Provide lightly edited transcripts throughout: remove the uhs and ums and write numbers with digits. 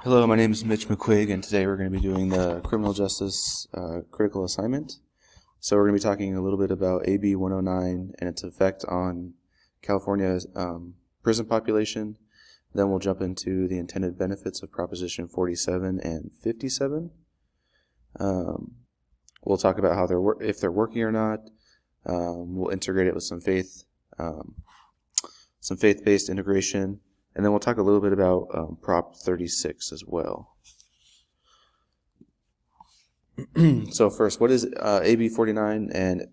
Hello, my name is Mitch McQuigg, and today we're going to be doing the criminal justice critical assignment. So we're going to be talking a little bit about AB 109 and its effect on California's prison population. Then we'll jump into the intended benefits of Proposition 47 and 57. We'll talk about how if they're working or not. We'll integrate it with some faith-based integration. And then we'll talk a little bit about Prop 36 as well. So first, what is AB 49 and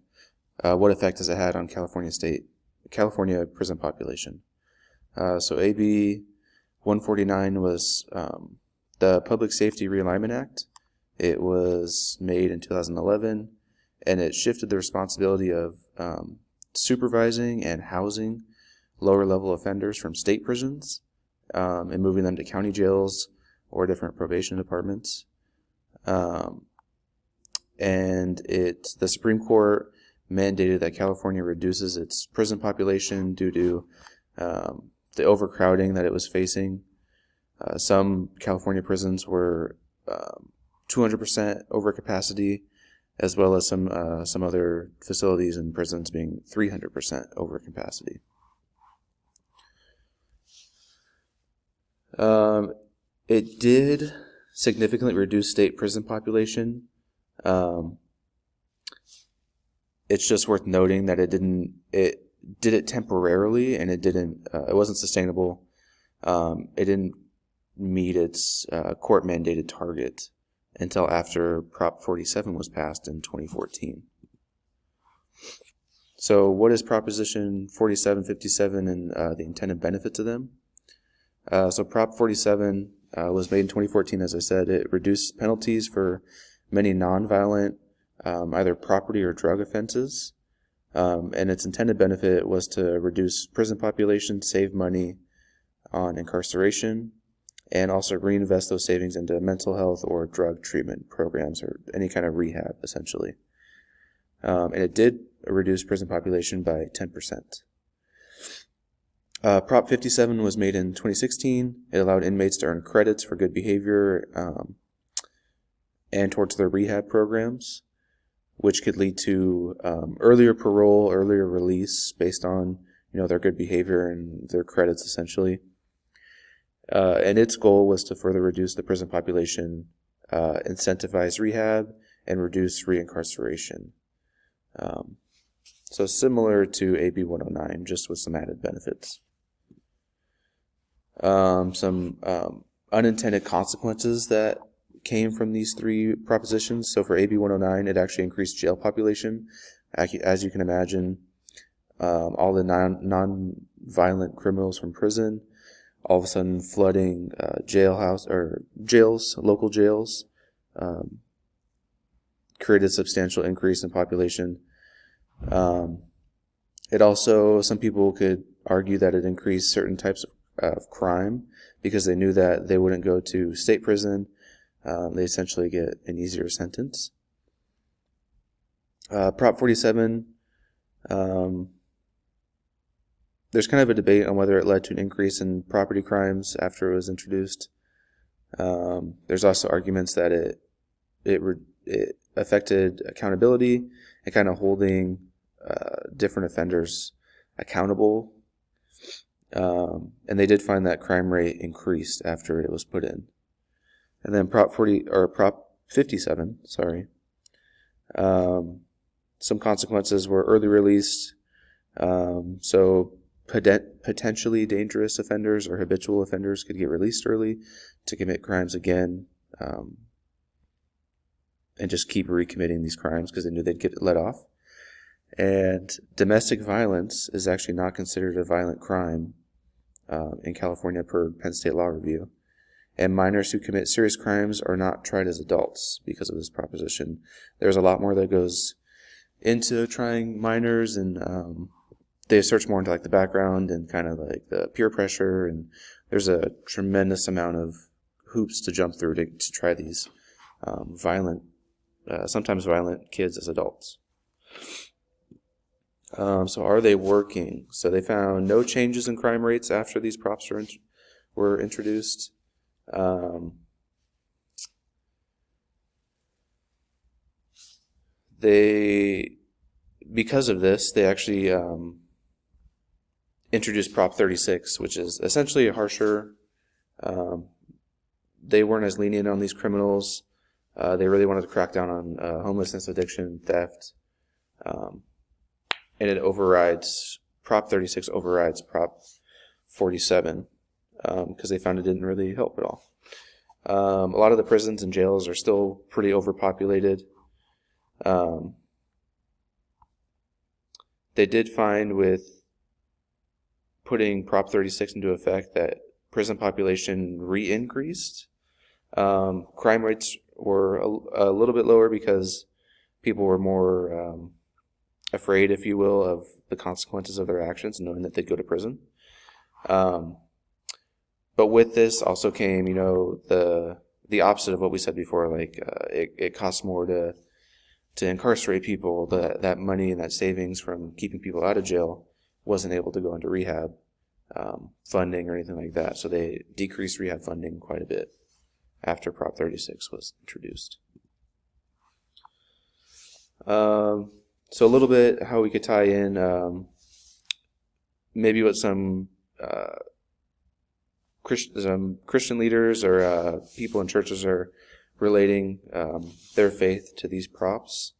what effect has it had on California prison population? So AB 149 was the Public Safety Realignment Act. It was made in 2011, and it shifted the responsibility of supervising and housing lower level offenders from state prisons and moving them to county jails or different probation departments. And the Supreme Court mandated that California reduces its prison population due to the overcrowding that it was facing. Some California prisons were 200% over capacity, as well as some other facilities and prisons being 300% over capacity. It did significantly reduce state prison population. It's just worth noting that it did it temporarily, and it wasn't sustainable. It didn't meet its court mandated target until after Prop 47 was passed in 2014. So what is Proposition 47, 57, and the intended benefits of them? So Prop 47 was made in 2014, as I said. It reduced penalties for many nonviolent either property or drug offenses. And its intended benefit was to reduce prison population, save money on incarceration, and also reinvest those savings into mental health or drug treatment programs or any kind of rehab, essentially. And it did reduce prison population by 10%. Prop 57 was made in 2016. It allowed inmates to earn credits for good behavior and towards their rehab programs, which could lead to earlier parole, earlier release based on their good behavior and their credits, essentially. And its goal was to further reduce the prison population, incentivize rehab, and reduce reincarceration. So similar to AB 109, just with some added benefits. Some unintended consequences that came from these three propositions. So for AB 109, it actually increased jail population. As you can imagine, all the non-violent criminals from prison, all of a sudden flooding local jails, created a substantial increase in population. It also, some people could argue that it increased certain types of crime because they knew that they wouldn't go to state prison. They essentially get an easier sentence. Prop 47, there's kind of a debate on whether it led to an increase in property crimes after it was introduced. There's also arguments that it affected accountability and kind of holding different offenders accountable. And they did find that crime rate increased after it was put in. And then Prop 57, some consequences were early release. So potentially dangerous offenders or habitual offenders could get released early to commit crimes again, and just keep recommitting these crimes because they knew they'd get let off. And domestic violence is actually not considered a violent crime in California per Penn State Law Review. And minors who commit serious crimes are not tried as adults because of this proposition. There's a lot more that goes into trying minors, and they search more into like the background and kind of like the peer pressure, and there's a tremendous amount of hoops to jump through to try these sometimes violent kids as adults. So are they working? So they found no changes in crime rates after these props were introduced. Because of this, they actually introduced Prop 36, which is essentially a harsher. They weren't as lenient on these criminals. They really wanted to crack down on homelessness, addiction, theft, and it overrides Prop 36 overrides Prop 47 because they found it didn't really help at all. A lot of the prisons and jails are still pretty overpopulated. They did find with putting Prop 36 into effect that prison population re-increased. Crime rates were a little bit lower because people were more afraid, if you will, of the consequences of their actions, knowing that they'd go to prison. But with this also came, the opposite of what we said before. Like it costs more to incarcerate people. That money and that savings from keeping people out of jail wasn't able to go into rehab funding or anything like that. So they decreased rehab funding quite a bit after Prop 36 was introduced. So a little bit how we could tie in maybe what some Christian leaders or people in churches are relating their faith to these props.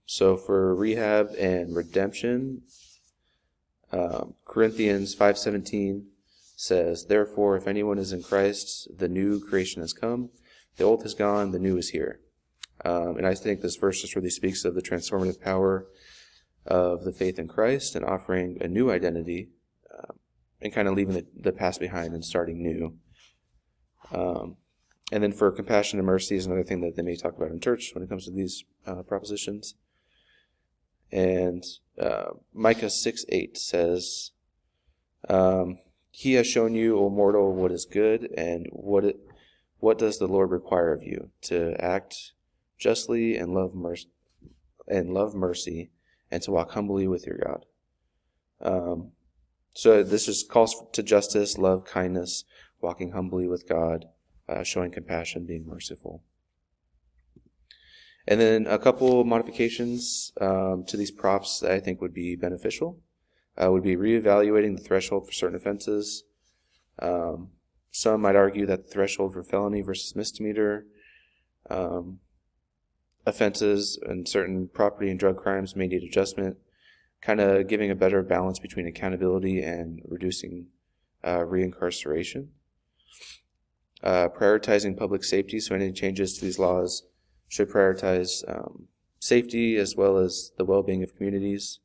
So for rehab and redemption, Corinthians 5:17 says, "Therefore, if anyone is in Christ, the new creation has come. The old has gone, the new is here." And I think this verse just really speaks of the transformative power of the faith in Christ and offering a new identity and kind of leaving the past behind and starting new. And then for compassion and mercy is another thing that they may talk about in church when it comes to these propositions. And Micah 6:8 says, "He has shown you, O mortal, what is good, and what does the Lord require of you? To act justly and love mercy, and to walk humbly with your God." So this just calls to justice, love, kindness, walking humbly with God, showing compassion, being merciful. And then a couple modifications to these props that I think would be beneficial would be reevaluating the threshold for certain offenses. Some might argue that the threshold for felony versus misdemeanor offenses and certain property and drug crimes may need adjustment, kind of giving a better balance between accountability and reducing reincarceration. Prioritizing public safety, so any changes to these laws should prioritize safety as well as the well-being of communities.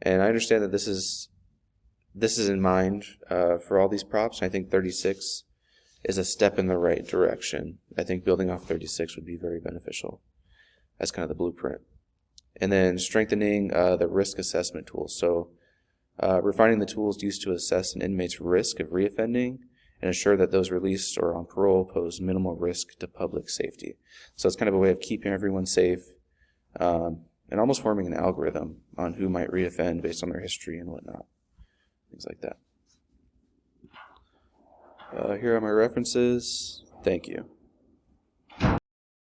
And I understand that this is in mind for all these props. I think 36 is a step in the right direction. I think building off 36 would be very beneficial. That's kind of the blueprint. And then strengthening the risk assessment tools. So refining the tools used to assess an inmate's risk of reoffending and ensure that those released or on parole pose minimal risk to public safety. So it's kind of a way of keeping everyone safe and almost forming an algorithm on who might reoffend based on their history and whatnot. Things like that. Here are my references. Thank you.